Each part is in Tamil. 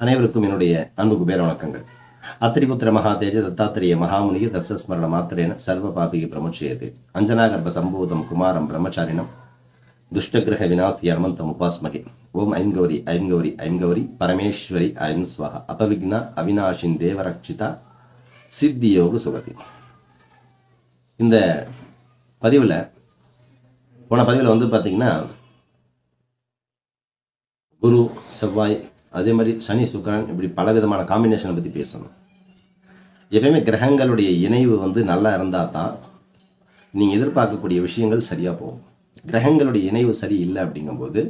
அனைவருக்கும் என்னுடைய அன்பு குபேர வணக்கங்கள். அத்திரிபுத்திர மகாதேஜ தத்தாத்திரிய மகாமுனிக தர்சஸ்மரண மாத்திரேன சர்வ பாபிகி பிரமுட்சயதே அஞ்சனாகர்ப்ப சம்பூதம் குமாரம் பிரம்மச்சாரிணம் துஷ்டகிரக விநாசி அர்மந்தம் உபாஸ்மகே. ஓம் ஐம் கௌரி ஐம் கௌரி ஐம் கௌரி பரமேஸ்வரி ஐம் ஸ்வஹ அபவிக்னா அவிநாஷின் தேவரக்ஷிதா சித்தியோக சுகதி. இந்த பதிவில் போன பதிவில் வந்து பார்த்தீங்கன்னா குரு செவ்வாய் அதே மாதிரி சனி சுக்கிரன் இப்படி பலவிதமான காம்பினேஷனை பற்றி பேசணும். எப்பயுமே கிரகங்களுடைய இணைவு வந்து நல்லா இருந்தால் தான் நீங்கள் எதிர்பார்க்கக்கூடிய விஷயங்கள் சரியாக போகும். கிரகங்களுடைய இணைவு சரி இல்லை அப்படிங்கும்போது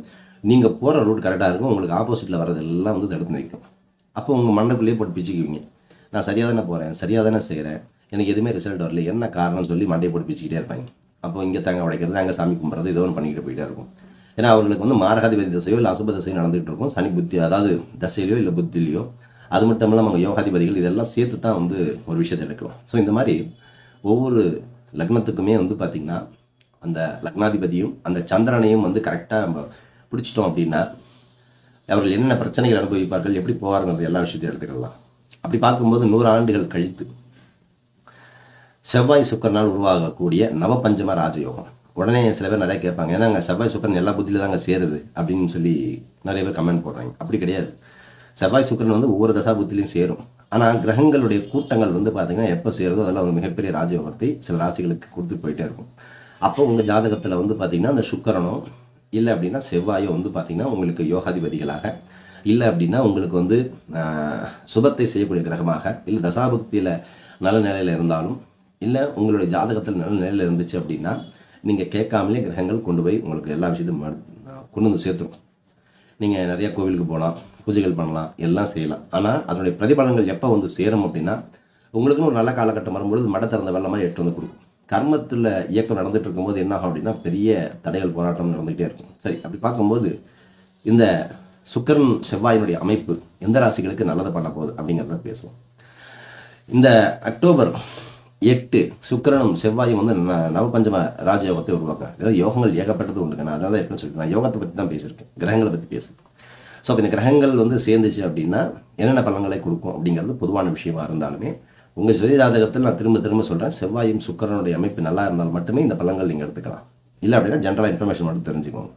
நீங்கள் போகிற ரூட் கரெக்டாக இருக்கும், உங்களுக்கு ஆப்போசிட்டில் வர்றதெல்லாம் வந்து தடுத்து நிற்கும். அப்போ உங்கள் மண்டைக்குள்ளேயே போட்டு பிச்சுக்குவீங்க. நான் சரியாக தானே போகிறேன், சரியாக தானே செய்கிறேன், எனக்கு எதுவுமே ரிசல்ட் வரல, என்ன காரணம்னு சொல்லி மண்டையை போட்டு பிச்சுக்கிட்டே இருப்பாங்க. அப்போ இங்கே தாங்க உடைக்கிறது, அங்கே சாமி கும்பிட்றது, ஏதோ ஒன்று பண்ணிக்கிட்டு போயிட்டே இருக்கும். ஏன்னா அவர்களுக்கு வந்து மாரகாதிபதி தசையோ இல்லை அசுப தசையோ நடந்துகிட்டு இருக்கும். சனி புத்தி, அதாவது தசையிலையோ இல்லை புத்திலையோ. அது மட்டும் இல்லாமல் அவங்க யோகாதிபதிகள் இதெல்லாம் சேர்த்து தான் வந்து ஒரு விஷயத்தை எடுக்கலாம். ஸோ இந்த மாதிரி ஒவ்வொரு லக்னத்துக்குமே வந்து பார்த்திங்கன்னா அந்த லக்னாதிபதியும் அந்த சந்திரனையும் வந்து கரெக்டாக நம்ம பிடிச்சிட்டோம் அப்படின்னா அவர்கள் என்னென்ன பிரச்சனைகள் அனுபவிப்பார்கள், எப்படி போவாருங்கிறது எல்லா விஷயத்தையும் எடுத்துக்கலாம். அப்படி பார்க்கும்போது 100 ஆண்டுகள் கழித்து செவ்வாய் சுக்கிரனால் உருவாகக்கூடிய நவபஞ்சம ராஜயோகம். உடனே சில பேர் நிறைய கேட்பாங்க, ஏன்னா அங்கே செவ்வாய் சுக்கிரன் எல்லா புத்தியில தாங்க சேருது அப்படின்னு சொல்லி நிறைய பேர் கமெண்ட் போடுறாங்க. அப்படி கிடையாது. செவ்வாய் சுக்கிரன் வந்து ஒவ்வொரு தசா புத்திலையும் சேரும். ஆனால் கிரகங்களுடைய கூட்டங்கள் வந்து பார்த்தீங்கன்னா எப்போ சேருதோ அதெல்லாம் ஒரு மிகப்பெரிய ராஜயோகத்தை சில ராசிகளுக்கு கொடுத்து போயிட்டே இருக்கும். அப்போ உங்கள் ஜாதகத்தில் வந்து பார்த்தீங்கன்னா அந்த சுக்கிரனோ இல்லை அப்படின்னா செவ்வாயோ வந்து பார்த்தீங்கன்னா உங்களுக்கு யோகாதிபதிகளாக, இல்லை அப்படின்னா உங்களுக்கு வந்து சுபத்தை செய்யக்கூடிய கிரகமாக, இல்லை தசாபுக்தியில் நல்ல நிலையில் இருந்தாலும், இல்லை உங்களுடைய ஜாதகத்தில் நல்ல நிலையில் இருந்துச்சு அப்படின்னா நீங்கள் கேட்காமலே கிரகங்கள் கொண்டு போய் உங்களுக்கு எல்லா விஷயத்தையும் கொண்டு வந்து சேர்த்துரும். நீங்கள் நிறையா கோவிலுக்கு போகலாம், பூஜைகள் பண்ணலாம், எல்லாம் செய்யலாம். ஆனால் அதனுடைய பிரதிபலன்கள் எப்போ வந்து சேரும் அப்படின்னா உங்களுக்குன்னு ஒரு நல்ல காலகட்டம் வரும்பொழுது மட திறந்த வெள்ள மாதிரி எட்டு வந்து கொடுக்கும். கர்மத்தில் இயக்கம் நடந்துட்டு இருக்கும்போது என்ன ஆகும் அப்படின்னா பெரிய தடைகள் போராட்டம் நடந்துகிட்டே இருக்கும். சரி, அப்படி பார்க்கும்போது இந்த சுக்கிரன் செவ்வாயினுடைய அமைப்பு எந்த ராசிகளுக்கு நல்லது பண்ண போகுது அப்படிங்கிறத பேசுவோம். இந்த அக்டோபர் 8 சுக்கிரனும் செவ்வாயும் வந்து நவபஞ்சம ராஜயோகத்தை உருவாக்குறாங்க. அதாவது யோகங்கள் ஏகப்பட்டது உண்டுங்க. நான் அதனால எப்படின்னு சொல்லிட்டு நான் யோகத்தை பற்றி தான் பேசியிருக்கேன், கிரகங்களை பற்றி பேசுகிறேன். ஸோ அப்போ இந்த கிரகங்கள் வந்து சேர்ந்துச்சு அப்படின்னா என்னென்ன பலன்களை கொடுக்கும் அப்படிங்கிறது பொதுவான விஷயமா இருந்தாலுமே உங்கள் சுய ஜாதகத்தில் நான் திரும்ப திரும்ப சொல்கிறேன், செவ்வாயும் சுக்கிரனுடைய அமைப்பு நல்லா இருந்தால் மட்டுமே இந்த பலன்கள் நீங்கள் எடுத்துக்கலாம். இல்லை அப்படின்னா ஜென்ரலாக இன்ஃபர்மேஷன் மட்டும் தெரிஞ்சுக்கோங்க.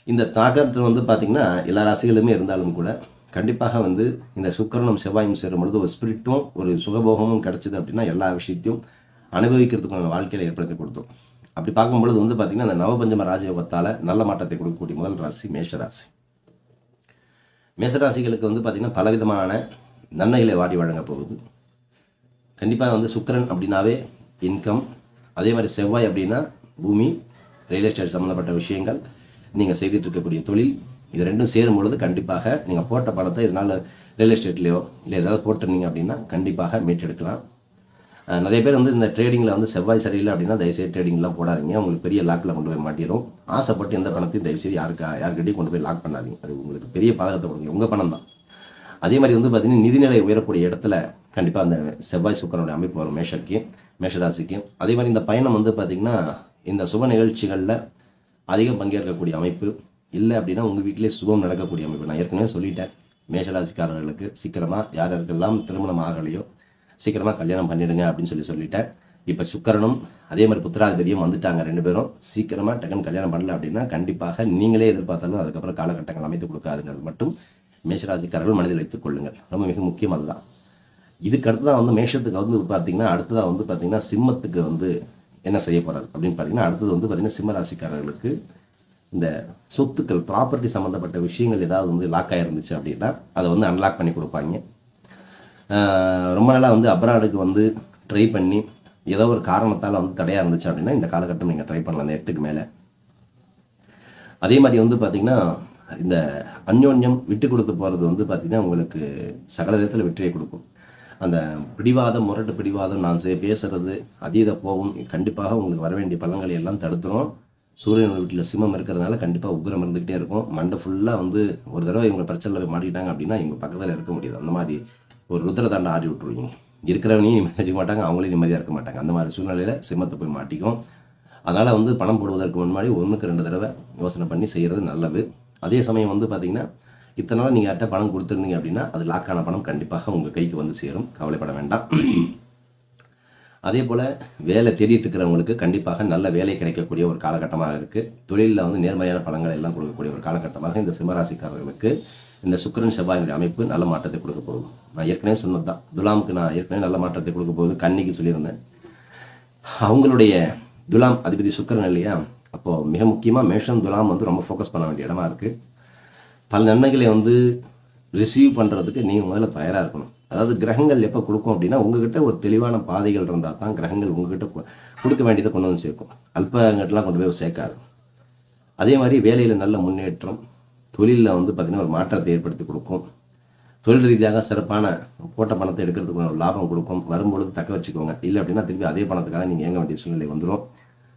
இந்த தாக்கத்தில் வந்து பார்த்திங்கன்னா எல்லா ராசிகளுமே இருந்தாலும் கூட கண்டிப்பாக வந்து இந்த சுக்கிரனும் செவ்வாயும் சேரும் பொழுது ஒரு ஸ்பிரிட்டும் ஒரு சுகபோகமும் கிடைச்சிது அப்படின்னா எல்லா விஷயத்தையும் அனுபவிக்கிறதுக்கான வாழ்க்கையில் ஏற்படுத்தி கொடுத்தோம். அப்படி பார்க்கும்பொழுது வந்து பார்த்திங்கன்னா அந்த நவபஞ்சம ராஜயோகத்தால் நல்ல மாற்றத்தை கொடுக்கக்கூடிய முதல் ராசி மேஷராசி. மேஷராசிகளுக்கு வந்து பார்த்திங்கன்னா பலவிதமான நன்மைகளை வாரி வழங்க போகுது. கண்டிப்பாக வந்து சுக்கிரன் அப்படின்னாவே இன்கம், அதே மாதிரி செவ்வாய் அப்படின்னா பூமி, ரியல் எஸ்டேட் சம்மந்தப்பட்ட விஷயங்கள், நீங்கள் செய்துட்டு இருக்கக்கூடிய தொழில், இது ரெண்டும் சேரும் பொழுது கண்டிப்பாக நீங்கள் போட்ட பணத்தை இதனால் ரியல் எஸ்டேட்லையோ இல்லை ஏதாவது போட்டிருந்தீங்க அப்படின்னா கண்டிப்பாக மீட்டெடுக்கலாம். நிறைய பேர் வந்து இந்த ட்ரேடிங்கில் வந்து செவ்வாய் சரியில்லை அப்படின்னா தயவுசெய்து ட்ரேடிங்லாம் போடாதீங்க, உங்களுக்கு பெரிய லாக்கில் கொண்டு போய் மாட்டிடும். ஆசைப்பட்டு எந்த பணத்தையும் தயவுசெய்து யாருக்கிட்டையும் கொண்டு போய் லாக் பண்ணாதீங்க, அது உங்களுக்கு பெரிய பாதகத்தை கொடுங்க, உங்கள் பணம் தான். அதே மாதிரி வந்து பார்த்தீங்கன்னா நிதிநிலை உயரக்கூடிய இடத்துல கண்டிப்பாக அந்த செவ்வாய் சுக்கிரனுடைய அமைப்பு வரும் மேஷராசிக்கு. அதே மாதிரி இந்த பயணம் வந்து பார்த்திங்கன்னா இந்த சுப நிகழ்ச்சிகளில் அதிகம் பங்கேற்கக்கூடிய அமைப்பு, இல்லை அப்படின்னா உங்கள் வீட்டிலே சுபம் நடக்கக்கூடிய அமைப்பு. நான் ஏற்கனவே சொல்லிட்டேன், மேஷராசிக்காரர்களுக்கு சீக்கிரமாக யாருக்கெல்லாம் திருமணம் ஆகலையோ சீக்கிரமாக கல்யாணம் பண்ணிடுங்க அப்படின்னு சொல்லிட்டேன். இப்போ சுக்கிரனும் அதே மாதிரி புத்திராதிபதியும் வந்துட்டாங்க, 2 பேரும் சீக்கிரமாக டக்குன்னு கல்யாணம் பண்ணல அப்படின்னா கண்டிப்பாக நீங்களே எதிர்பார்த்தாலும் அதுக்கப்புறம் காலகட்டங்கள் அமைத்து கொடுக்காதுங்கிறது மட்டும் மேஷராசிக்காரர்கள் மனதில் வைத்துக் கொள்ளுங்கள். ரொம்ப மிக முக்கியம் அதுதான். இதுக்கு அடுத்ததான் வந்து மேஷத்துக்கு வந்து பார்த்தீங்கன்னா அடுத்ததாக வந்து பார்த்தீங்கன்னா சிம்மத்துக்கு வந்து என்ன செய்ய போகிறாரு அப்படின்னு பார்த்தீங்கன்னா அடுத்தது வந்து பார்த்தீங்கன்னா சிம்ம ராசிக்காரர்களுக்கு இந்த சொத்துக்கள் ப்ராப்பர்ட்டி சம்மந்தப்பட்ட விஷயங்கள் ஏதாவது வந்து லாக் ஆகிருந்துச்சு அப்படின்னா அதை வந்து அன்லாக் பண்ணி கொடுப்பாங்க. ரொம்ப நாளாக வந்து அப்ராடுக்கு வந்து ட்ரை பண்ணி ஏதோ ஒரு காரணத்தால் வந்து தடையாக இருந்துச்சு அப்படின்னா இந்த காலகட்டம் நீங்கள் ட்ரை பண்ணலாம், அந்த 8க்கு மேலே. அதே மாதிரி வந்து பார்த்திங்கன்னா இந்த அந்யோன்யம் விட்டு கொடுத்து போகிறது வந்து பார்த்திங்கன்னா உங்களுக்கு சகல விதத்தில் வெற்றியை கொடுக்கும். அந்த பிடிவாதம், முரட்டு பிடிவாதம், நான் பேசுறது அதீத போகும் கண்டிப்பாக உங்களுக்கு வர வேண்டிய பலன்களை எல்லாம் தடுத்துரும். சூரியன் வீட்டில் சிம்மம் இருக்கிறதுனால கண்டிப்பாக உக்ரம் இருந்துக்கிட்டே இருக்கும். மண்டை ஃபுல்லாக வந்து ஒரு தடவை இவங்க பிரச்சனையில் மாட்டிக்கிட்டாங்க அப்படின்னா இவங்க பக்கத்தில் இருக்க முடியாது. அந்த மாதிரி ஒரு ருத்ர தாண்டை ஆடி விட்டுருவீங்க. இருக்கிறவனையும் நிம்மதி வச்சுக்க மாட்டாங்க, அவங்களையும் நிம்மதியாக இருக்க மாட்டாங்க. அந்த மாதிரி சூழ்நிலையில் சிம்மத்தை போய் மாட்டிக்கும். அதனால் வந்து பணம் போடுவதற்கு முன்னாடி 1க்கு 2 தடவை யோசனை பண்ணி செய்கிறது நல்லது. அதே சமயம் வந்து பார்த்திங்கன்னா இத்தனை நாள் நீங்கள் யார்கிட்ட பணம் கொடுத்துருந்தீங்க அப்படின்னா அது லாக்கான பணம் கண்டிப்பாக உங்கள் கைக்கு வந்து சேரும், கவலைப்பட வேண்டாம். அதே போல் வேலை தேடிட்டு இருக்கிறவங்களுக்கு கண்டிப்பாக நல்ல வேலை கிடைக்கக்கூடிய ஒரு காலகட்டமாக இருக்குது. தொழிலில் வந்து நேர்மறையான பலன்களை எல்லாம் கொடுக்கக்கூடிய ஒரு காலகட்டமாக இந்த சிம்மராசிக்காரர்களுக்கு இந்த சுக்கிரன் செவ்வாயினுடைய அமைப்பு நல்ல மாற்றத்தை கொடுக்க போகுது. நான் ஏற்கனவே சொன்னது தான், துலாமுக்கு நான் ஏற்கனவே நல்ல மாற்றத்தை கொடுக்க போகுது, கன்னிக்கு சொல்லியிருந்தேன். அவங்களுடைய துலாம் அதிபதி சுக்கிரன் இல்லையா, அப்போது மிக முக்கியமாக மேஷம் துலாம் வந்து ரொம்ப ஃபோக்கஸ் பண்ண வேண்டிய இடமா இருக்குது. பல நன்மைகளை வந்து ரிசீவ் பண்ணுறதுக்கு நீங்கள் முதல்ல தயாராக இருக்கணும். அதாவது கிரகங்கள் எப்போ கொடுக்கும் அப்படின்னா உங்ககிட்ட ஒரு தெளிவான பாதைகள் இருந்தால் தான் கிரகங்கள் உங்ககிட்ட கொடுக்க வேண்டியதை கொண்டு வந்து சேர்க்கும். அல்பங்கட்டெலாம் கொண்டு போய் சேர்க்காது. அதே மாதிரி வேலையில் நல்ல முன்னேற்றம், தொழிலில் வந்து பார்த்திங்கன்னா ஒரு மாற்றத்தை ஏற்படுத்தி கொடுக்கும். தொழில் ரீதியாக சிறப்பான போட்ட பணத்தை எடுக்கிறதுக்கு ஒரு லாபம் கொடுக்கும். வரும்பொழுது தக்க வச்சுக்கோங்க, இல்லை அப்படின்னா திருப்பி அதே பணத்துக்காக நீங்கள் இயங்க வேண்டிய சூழ்நிலை வந்துடும்.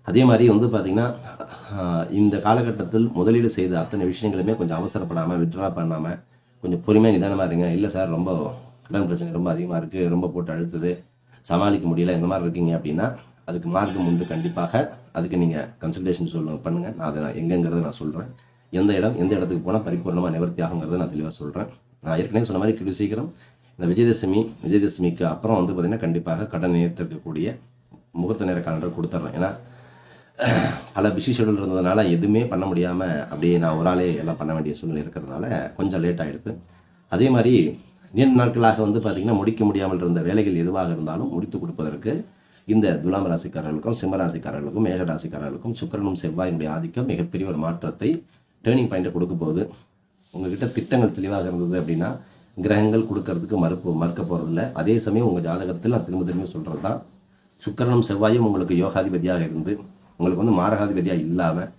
அதே மாதிரி வந்து பார்த்திங்கன்னா இந்த காலகட்டத்தில் முதலீடு செய்த அத்தனை விஷயங்களுமே கொஞ்சம் அவசரப்படாமல் விட்ரா பண்ணாமல் கொஞ்சம் பொறுமையாக நிதானமாக இருங்க. இல்லை சார் ரொம்ப கடன் பிரச்சனை ரொம்ப அதிகமாக இருக்குது, ரொம்ப போட்டு அழுத்துது, சமாளிக்க முடியல, இந்த மாதிரி இருக்கீங்க அப்படின்னா அதுக்கு மார்க்கம் உண்டு. கண்டிப்பாக அதுக்கு நீங்கள் கன்சல்டேஷன் பண்ணுங்கள். நான் அதை எங்கேங்கிறத நான் சொல்கிறேன். எந்த இடத்துக்கு போனால் பரிபூர்ணமாக நிவர்த்தி ஆகுங்கிறத நான் தெளிவாக சொல்கிறேன். நான் ஏற்கனவே சொன்ன மாதிரி கூடிய சீக்கிரம் இந்த விஜயதசமிக்கு அப்புறம் வந்து பார்த்திங்கன்னா கண்டிப்பாக கடன் நிறுத்திருக்கக்கூடிய முகூர்த்த நேர காலண்டர் கொடுத்துட்றேன். ஏன்னா பல பிஸி ஷெடியூல் இருந்ததுனால எதுவுமே பண்ண முடியாமல் அப்படியே நான் ஒரு ஆளே எல்லாம் பண்ண வேண்டிய சூழ்நிலை இருக்கிறதுனால கொஞ்சம் லேட் ஆகிடுது. அதே மாதிரி நீண்ட நாட்களாக வந்து பார்த்திங்கன்னா முடிக்க முடியாமல் இருந்த வேலைகள் எதுவாக இருந்தாலும் முடித்து கொடுப்பதற்கு இந்த துலாம் ராசிக்காரர்களுக்கும் சிம்ம ராசிக்காரர்களுக்கும் மேக ராசிக்காரர்களுக்கும் சுக்கிரனும் செவ்வாயினுடைய ஆதிக்கம் மிகப்பெரிய ஒரு மாற்றத்தை டேர்னிங் பாயிண்ட்டை கொடுக்க போகுது. உங்ககிட்ட திட்டங்கள் தெளிவாக இருந்தது அப்படின்னா கிரகங்கள் கொடுக்கறதுக்கு மறுக்க போகிறதில்ல. அதே சமயம் உங்கள் ஜாதகத்தில் நான் திரும்ப சொல்கிறது தான், சுக்கிரனும் செவ்வாயும் உங்களுக்கு யோகாதிபதியாக இருந்து உங்களுக்கு வந்து மாரகாதிபதியாக இல்லாமல்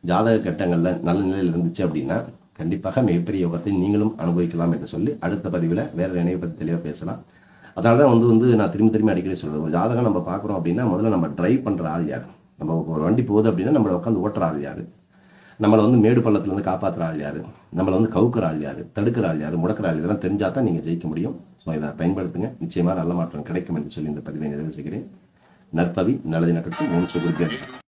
ஜாதக கட்டங்களில் நல்ல நிலையில் இருந்துச்சு அப்படின்னா கண்டிப்பாக மிகப்பெரிய யோகத்தை நீங்களும் அனுபவிக்கலாம் என்று சொல்லி அடுத்த பதிவில் வேறு நினைவை பற்றி தெளிவாக பேசலாம். அதனால தான் வந்து நான் திரும்பி அடிக்கடி சொல்கிறேன், ஒரு ஜாதகம் நம்ம பார்க்குறோம் அப்படின்னா முதல்ல நம்ம டிரைவ் பண்ணுற ஆள் யார், நம்ம ஒரு வண்டி போகுது அப்படின்னா நம்மளை உட்காந்து ஓட்டுற ஆள் யார், நம்மளை வந்து மேடு பள்ளத்துலேருந்து காப்பாற்றுற ஆள் யார், நம்மளை வந்து கவுக்குற ஆள் யார், தடுக்கிற ஆள் யார், முடக்கிற ஆள் இதெல்லாம் தெரிஞ்சால் தான் நீங்கள் ஜெயிக்க முடியும். ஸோ இதை பயன்படுத்துங்க, நிச்சயமாக நல்ல மாற்றம் கிடைக்கும் என்று சொல்லி இந்த பதிவை நிறைவு செய்கிறேன். நற்பவி நல்லது நடக்கட்டும். ஓம் ஸ்ரீ குருவே.